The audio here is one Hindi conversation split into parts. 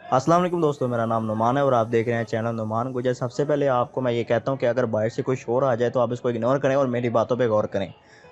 अस्सलाम वालेकुम दोस्तों, मेरा नाम नुमान है और आप देख रहे हैं चैनल नुमान गुजर। सबसे पहले आपको मैं ये कहता हूँ कि अगर बाहर से कोई शोर आ जाए तो आप इसको इग्नोर करें और मेरी बातों पे गौर करें।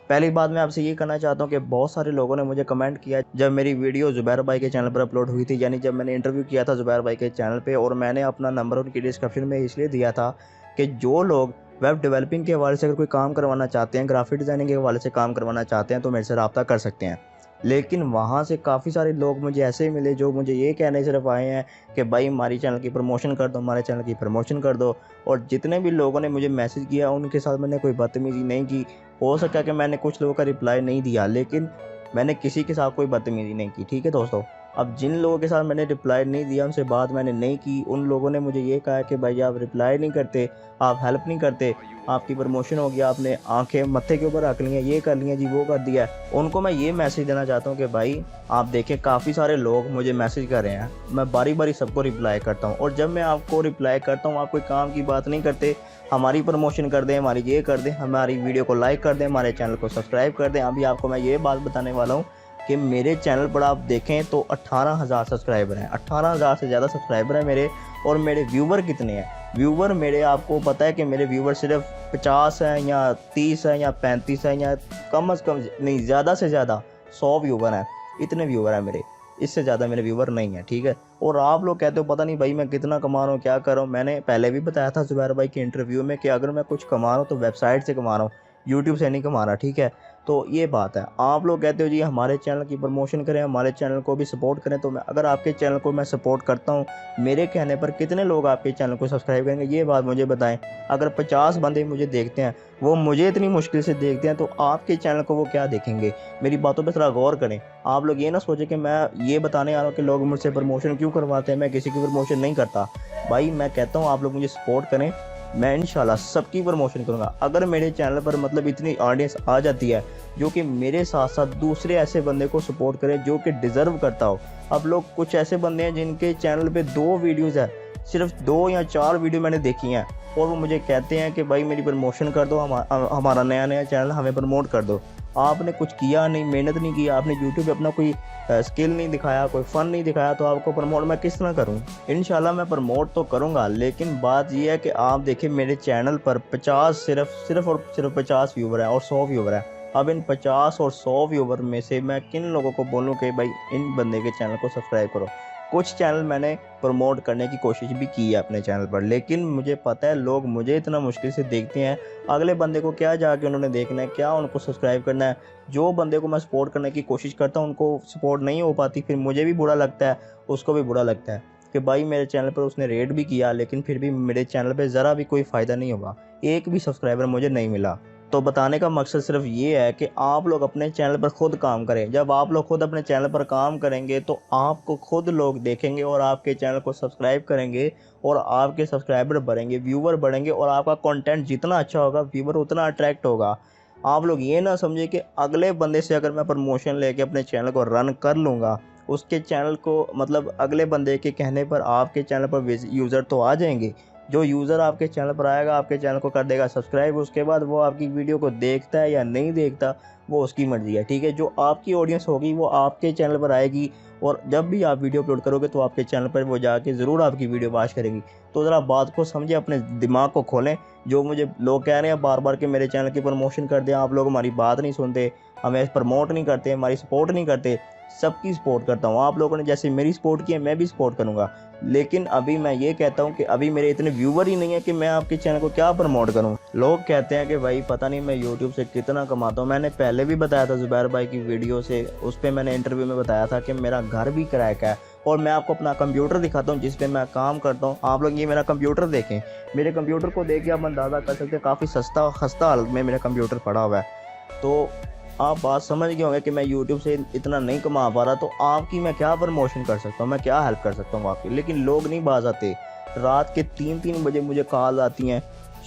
पहली बात मैं आपसे ये करना चाहता हूँ कि बहुत सारे लोगों ने मुझे कमेंट किया जब मेरी वीडियो ज़ुबैर भाई के चैनल पर अपलोड हुई थी, यानी जब मैंने इंटरव्यू किया था ज़ुबैर भाई के चैनल पे, और मैंने अपना नंबर उनकी डिस्क्रिप्शन में इसलिए दिया था कि जो लोग वेब डेवलपिंग के हवाले से अगर कोई काम करवाना चाहते हैं, ग्राफिक डिज़ाइनिंग के हवाले से काम करवाना चाहते हैं तो मेरे से रब्ता कर सकते हैं। लेकिन वहाँ से काफ़ी सारे लोग मुझे ऐसे मिले जो मुझे ये कहने सिर्फ आए हैं कि भाई हमारी चैनल की प्रमोशन कर दो, हमारे चैनल की प्रमोशन कर दो। और जितने भी लोगों ने मुझे मैसेज किया उनके साथ मैंने कोई बदतमीज़ी नहीं की। हो सका कि मैंने कुछ लोगों का रिप्लाई नहीं दिया, लेकिन मैंने किसी के साथ कोई बदतमीज़ी नहीं की, ठीक है दोस्तों। अब जिन लोगों के साथ मैंने रिप्लाई नहीं दिया, उनसे बात मैंने नहीं की, उन लोगों ने मुझे ये कहा कि भाई आप रिप्लाई नहीं करते, आप हेल्प नहीं करते, आपकी प्रमोशन हो गया, आपने आंखें मत्थे के ऊपर रख ली हैं, ये कर लिया जी, वो कर दिया है। उनको मैं ये मैसेज देना चाहता हूँ कि भाई आप देखें, काफ़ी सारे लोग मुझे मैसेज कर रहे हैं, मैं बारी बारी सबको रिप्लाई करता हूँ, और जब मैं आपको रिप्लाई करता हूँ आप कोई काम की बात नहीं करते। हमारी प्रमोशन कर दें, हमारी ये कर दें, हमारी वीडियो को लाइक कर दें, हमारे चैनल को सब्सक्राइब कर दें। अभी आपको मैं ये बात बताने वाला हूँ कि मेरे चैनल पर आप देखें तो 18,000 सब्सक्राइबर हैं, 18,000 से ज़्यादा सब्सक्राइबर हैं मेरे। और मेरे व्यूवर कितने हैं? व्यूवर मेरे, आपको पता है कि मेरे व्यूवर सिर्फ 50 हैं या 30 हैं या 35 हैं, या कम अज़ कम नहीं, ज़्यादा से ज़्यादा 100 व्यूवर हैं। इतने व्यूवर हैं मेरे, इससे ज़्यादा मेरे व्यूवर नहीं हैं, ठीक है। और आप लोग कहते हो पता नहीं भाई मैं कितना कमा रहा हूँ, क्या कर रहा हूँ। मैंने पहले भी बताया था ज़ुबैर भाई के इंटरव्यू में कि अगर मैं कुछ कमा रहा हूँ तो वेबसाइट से कमा रहा हूँ, यूट्यूब से नहीं कमा रहा, ठीक है। तो ये बात है। आप लोग कहते हो जी हमारे चैनल की प्रमोशन करें, हमारे चैनल को भी सपोर्ट करें, तो मैं अगर आपके चैनल को मैं सपोर्ट करता हूँ, मेरे कहने पर कितने लोग आपके चैनल को सब्सक्राइब करेंगे, ये बात मुझे बताएं। अगर 50 बंदे मुझे देखते हैं, वो मुझे इतनी मुश्किल से देखते हैं, तो आपके चैनल को वो क्या देखेंगे? मेरी बातों पर थोड़ा गौर करें। आप लोग ये ना सोचें कि मैं ये बताने आ रहा हूँ कि लोग मुझसे प्रमोशन क्यों करवाते हैं। मैं किसी की प्रमोशन नहीं करता भाई, मैं कहता हूँ आप लोग मुझे सपोर्ट करें, मैं इंशाल्लाह सबकी प्रमोशन करूँगा। अगर मेरे चैनल पर मतलब इतनी ऑडियंस आ जाती है जो कि मेरे साथ साथ दूसरे ऐसे बंदे को सपोर्ट करे जो कि डिज़र्व करता हो। अब लोग कुछ ऐसे बंदे हैं जिनके चैनल पे 2 वीडियोज़ है, सिर्फ 2 या 4 वीडियो मैंने देखी हैं, और वो मुझे कहते हैं कि भाई मेरी प्रमोशन कर दो, हमारा नया नया चैनल हमें प्रमोट कर दो। आपने कुछ किया नहीं, मेहनत नहीं की, आपने यूट्यूब पे अपना कोई स्किल नहीं दिखाया, कोई फ़न नहीं दिखाया, तो आपको प्रमोट मैं किस तरह करूं? इंशाल्लाह मैं प्रमोट तो करूंगा, लेकिन बात यह है कि आप देखिए मेरे चैनल पर 50 सिर्फ और सिर्फ 50 व्यूवर हैं और 100 व्यूवर हैं। अब इन 50 और 100 व्यूवर में से मैं किन लोगों को बोलूं कि भाई इन बंदे के चैनल को सब्सक्राइब करो? कुछ चैनल मैंने प्रमोट करने की कोशिश भी की है अपने चैनल पर, लेकिन मुझे पता है लोग मुझे इतना मुश्किल से देखते हैं, अगले बंदे को क्या जाके उन्होंने देखना है, क्या उनको सब्सक्राइब करना है? जो बंदे को मैं सपोर्ट करने की कोशिश करता हूँ उनको सपोर्ट नहीं हो पाती, फिर मुझे भी बुरा लगता है, उसको भी बुरा लगता है कि भाई मेरे चैनल पर उसने रेट भी किया लेकिन फिर भी मेरे चैनल पे ज़रा भी कोई फ़ायदा नहीं होगा, एक भी सब्सक्राइबर मुझे नहीं मिला। तो बताने का मकसद सिर्फ ये है कि आप लोग अपने चैनल पर खुद काम करें। जब आप लोग खुद अपने चैनल पर काम करेंगे तो आपको खुद लोग देखेंगे और आपके चैनल को सब्सक्राइब करेंगे, और आपके सब्सक्राइबर बढ़ेंगे, व्यूवर बढ़ेंगे, और आपका कंटेंट जितना अच्छा होगा व्यूवर उतना अट्रैक्ट होगा। आप लोग ये ना समझे कि अगले बंदे से अगर मैं प्रमोशन लेके अपने चैनल को रन कर लूँगा, उसके चैनल को मतलब अगले बंदे के कहने पर आपके चैनल पर यूज़र तो आ जाएंगे। जो यूज़र आपके चैनल पर आएगा, आपके चैनल को कर देगा सब्सक्राइब, उसके बाद वो आपकी वीडियो को देखता है या नहीं देखता वो उसकी मर्ज़ी है, ठीक है। जो आपकी ऑडियंस होगी वो आपके चैनल पर आएगी, और जब भी आप वीडियो अपलोड करोगे तो आपके चैनल पर वो जाके ज़रूर आपकी वीडियो वॉच करेगी। तो ज़रा बात को समझे, अपने दिमाग को खोलें। जो मुझे लोग कह रहे हैं बार बार कि मेरे चैनल की प्रमोशन कर दें, आप लोग हमारी बात नहीं सुनते, हमें प्रमोट नहीं करते, हमारी सपोर्ट नहीं करते। सबकी सपोर्ट करता हूँ, आप लोगों ने जैसे मेरी सपोर्ट की है मैं भी सपोर्ट करूँगा। लेकिन अभी मैं ये कहता हूँ कि अभी मेरे इतने व्यूवर ही नहीं है कि मैं आपके चैनल को क्या प्रमोट करूँ। लोग कहते हैं कि भाई पता नहीं मैं यूट्यूब से कितना कमाता हूँ। मैंने पहले भी बताया था ज़ुबैर भाई की वीडियो से, उस पर मैंने इंटरव्यू में बताया था कि मेरा घर भी किराए का है, और मैं आपको अपना कंप्यूटर दिखाता हूँ जिस पे मैं काम करता हूँ। आप लोग ये मेरा कंप्यूटर देखें, मेरे कंप्यूटर को देख के आप अंदाज़ा कर सकते हैं काफ़ी सस्ता खस्ता हालत में मेरा कंप्यूटर पड़ा हुआ है। तो आप बात समझ गए होंगे कि मैं यूट्यूब से इतना नहीं कमा पा रहा, तो आपकी मैं क्या प्रमोशन कर सकता हूँ, मैं क्या हेल्प कर सकता हूँ आपकी? लेकिन लोग नहीं बाज आते। रात के 3-3 बजे मुझे कॉल आती हैं,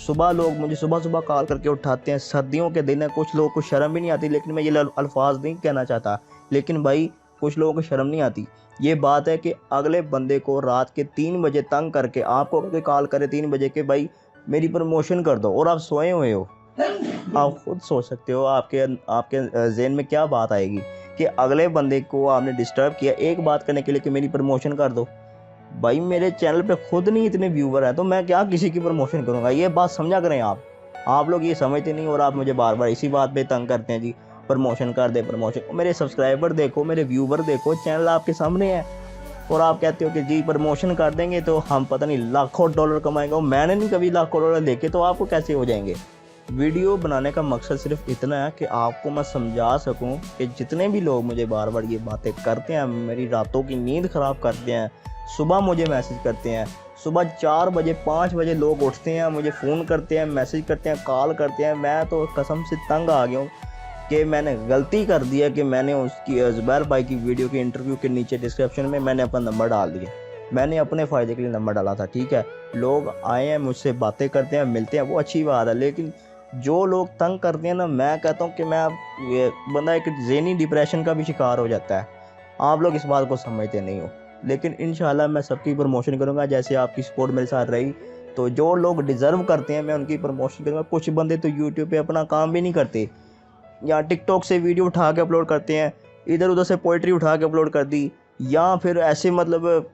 सुबह लोग मुझे सुबह सुबह कॉल करके उठाते हैं, सर्दियों के दिन है, कुछ लोगों को शर्म भी नहीं आती, लेकिन मैं ये अल्फाज नहीं कहना चाहता, लेकिन भाई कुछ लोगों को शर्म नहीं आती। ये बात है कि अगले बंदे को रात के 3 बजे तंग करके आपको कोई कॉल करे 3 बजे के भाई मेरी प्रमोशन कर दो, और आप सोए हुए हो। आप खुद सोच सकते हो आपके आपके ज़हन में क्या बात आएगी कि अगले बंदे को आपने डिस्टर्ब किया एक बात करने के लिए कि मेरी प्रमोशन कर दो। भाई मेरे चैनल पे खुद नहीं इतने व्यूवर हैं तो मैं क्या किसी की प्रमोशन करूँगा, ये बात समझा करें आप लोग ये समझते नहीं और आप मुझे बार बार इसी बात पे तंग करते हैं जी, प्रमोशन कर दे प्रमोशन। मेरे सब्सक्राइबर देखो, मेरे व्यूवर देखो, चैनल आपके सामने है और आप कहते हो कि जी प्रमोशन कर देंगे तो हम पता नहीं लाखों डॉलर कमाएंगे। और मैंने नहीं कभी लाखों डॉलर देखे तो आपको कैसे हो जाएंगे। वीडियो बनाने का मकसद सिर्फ इतना है कि आपको मैं समझा सकूं कि जितने भी लोग मुझे बार बार ये बातें करते हैं, मेरी रातों की नींद ख़राब करते हैं, सुबह मुझे मैसेज करते हैं, सुबह 4 बजे 5 बजे लोग उठते हैं, मुझे फ़ोन करते हैं, मैसेज करते हैं, कॉल करते हैं। मैं तो कसम से तंग आ गया हूँ कि मैंने गलती कर दिया कि मैंने उसकी ज़ुबैर भाई की वीडियो के इंटरव्यू के नीचे डिस्क्रिप्शन में मैंने अपना नंबर डाल दिया। मैंने अपने फ़ायदे के लिए नंबर डाला था, ठीक है। लोग आए हैं मुझसे बातें करते हैं, मिलते हैं, वो अच्छी बात है। लेकिन जो लोग तंग करते हैं ना, मैं कहता हूँ कि ये बंदा एक ज़हनी डिप्रेशन का भी शिकार हो जाता है। आप लोग इस बात को समझते नहीं हो। लेकिन इंशाल्लाह मैं सबकी प्रमोशन करूँगा। जैसे आपकी सपोर्ट मेरे साथ रही तो जो लोग डिज़र्व करते हैं मैं उनकी प्रमोशन करूँगा। कुछ बंदे तो यूट्यूब पे अपना काम भी नहीं करते, या टिकटॉक से वीडियो उठा के अपलोड करते हैं, इधर उधर से पोइट्री उठा के अपलोड कर दी, या फिर ऐसे मतलब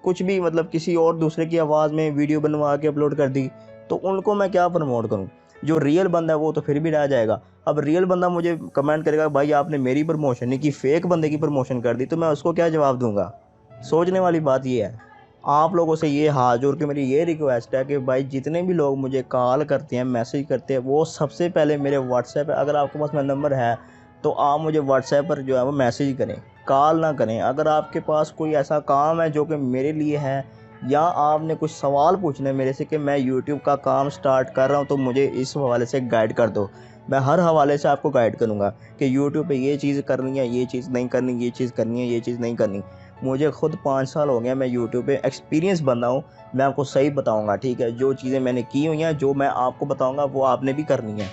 कुछ भी मतलब किसी और दूसरे की आवाज़ में वीडियो बनवा के अपलोड कर दी। तो उनको मैं क्या प्रमोट करूँ। जो रियल बंदा है वो तो फिर भी रह जाएगा। अब रियल बंदा मुझे कमेंट करेगा भाई आपने मेरी प्रमोशन नहीं की, फेक बंदे की प्रमोशन कर दी, तो मैं उसको क्या जवाब दूंगा। सोचने वाली बात ये है। आप लोगों से ये हाथ जोड़ के मेरी ये रिक्वेस्ट है कि भाई जितने भी लोग मुझे कॉल करते हैं, मैसेज करते हैं, वो सबसे पहले मेरे व्हाट्सएप, अगर आपके पास मेरा नंबर है तो आप मुझे व्हाट्सएप पर जो है वो मैसेज करें, कॉल ना करें। अगर आपके पास कोई ऐसा काम है जो कि मेरे लिए है, या आपने कुछ सवाल पूछने मेरे से कि मैं यूट्यूब का काम स्टार्ट कर रहा हूँ तो मुझे इस हवाले से गाइड कर दो, मैं हर हवाले से आपको गाइड करूँगा कि यूट्यूब पे ये चीज़ करनी है, ये चीज़ नहीं करनी, ये चीज़ करनी है, ये चीज़ नहीं करनी। मुझे खुद 5 साल हो गए, मैं यूट्यूब पे एक्सपीरियंस बंदा हूँ। मैं आपको सही बताऊँगा, ठीक है। जो चीज़ें मैंने की हुई हैं, जो मैं आपको बताऊँगा वो आपने भी करनी है।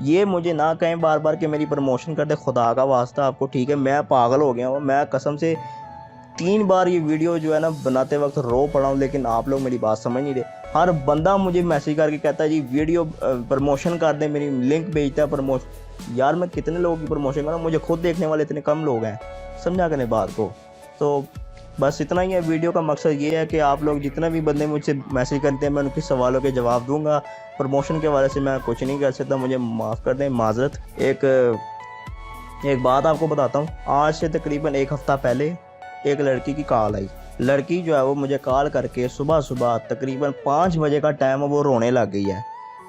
ये मुझे ना कहें बार बार कि मेरी प्रमोशन कर दे, खुदा का वास्ता आपको, ठीक है। मैं पागल हो गया हूँ, मैं कसम से 3 बार ये वीडियो जो है ना बनाते वक्त रो पड़ा हूँ, लेकिन आप लोग मेरी बात समझ नहीं रहे। हर बंदा मुझे मैसेज करके कहता है जी वीडियो प्रमोशन कर दे, मेरी लिंक भेजता है प्रमोशन। यार मैं कितने लोगों की प्रमोशन करूँ, मुझे खुद देखने वाले इतने कम लोग हैं, समझा करें बात को। तो बस इतना ही है। वीडियो का मकसद ये है कि आप लोग जितना भी बंदे मुझसे मैसेज करते हैं मैं उनके सवालों के जवाब दूंगा। प्रमोशन के हवाले से मैं कुछ नहीं कर सकता, मुझे माफ़ कर दें, माजरत। एक बात आपको बताता हूँ। आज से तकरीबन 1 हफ़्ता पहले एक लड़की की कॉल आई। लड़की जो है वो मुझे कॉल करके सुबह सुबह तकरीबन 5 बजे का टाइम है, वो रोने लग गई है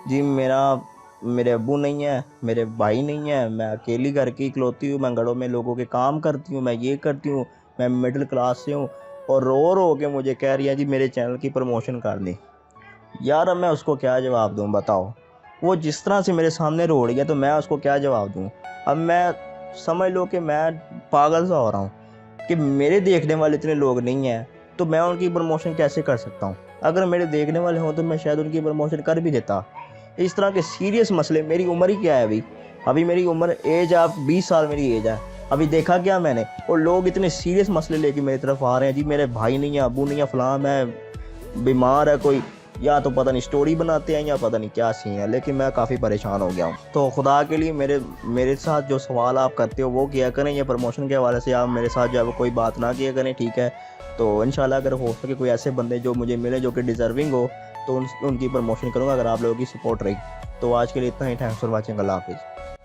जी। मेरे अब्बू नहीं है, मेरे भाई नहीं है, मैं अकेली घर की इकलौती हूँ, मैं घरों में लोगों के काम करती हूँ, मैं ये करती हूँ, मैं मिडिल क्लास से हूँ। और रो रो के मुझे कह रही है जी मेरे चैनल की प्रमोशन कर दी। यार अब मैं उसको क्या जवाब दूँ बताओ। वो जिस तरह से मेरे सामने रो रही है तो मैं उसको क्या जवाब दूँ। अब मैं समझ लो कि मैं पागल सा हो रहा हूँ कि मेरे देखने वाले इतने लोग नहीं हैं तो मैं उनकी प्रमोशन कैसे कर सकता हूँ। अगर मेरे देखने वाले हों तो मैं शायद उनकी प्रमोशन कर भी देता। इस तरह के सीरियस मसले, मेरी उम्र ही क्या है अभी मेरी उम्र एज आप 20 साल मेरी एज है। अभी देखा क्या मैंने, और लोग इतने सीरियस मसले लेके मेरी तरफ आ रहे हैं जी मेरे भाई नहीं है, अबू नहीं है, फलां मैं बीमार है कोई, या तो पता नहीं स्टोरी बनाते हैं या पता नहीं क्या सीन है। लेकिन मैं काफ़ी परेशान हो गया हूँ। तो खुदा के लिए मेरे साथ जो सवाल आप करते हो वो किया करें। ये प्रमोशन के हवाले से आप मेरे साथ जो है वो कोई बात ना किया करें, ठीक है। तो इंशाल्लाह अगर हो सके कोई ऐसे बंदे जो मुझे मिले जो कि डिज़र्विंग हो तो उनकी प्रमोशन करूँगा अगर आप लोगों की सपोर्ट रही। तो आज के लिए इतना ही। Thanks for watching. अल्लाह हाफिज़।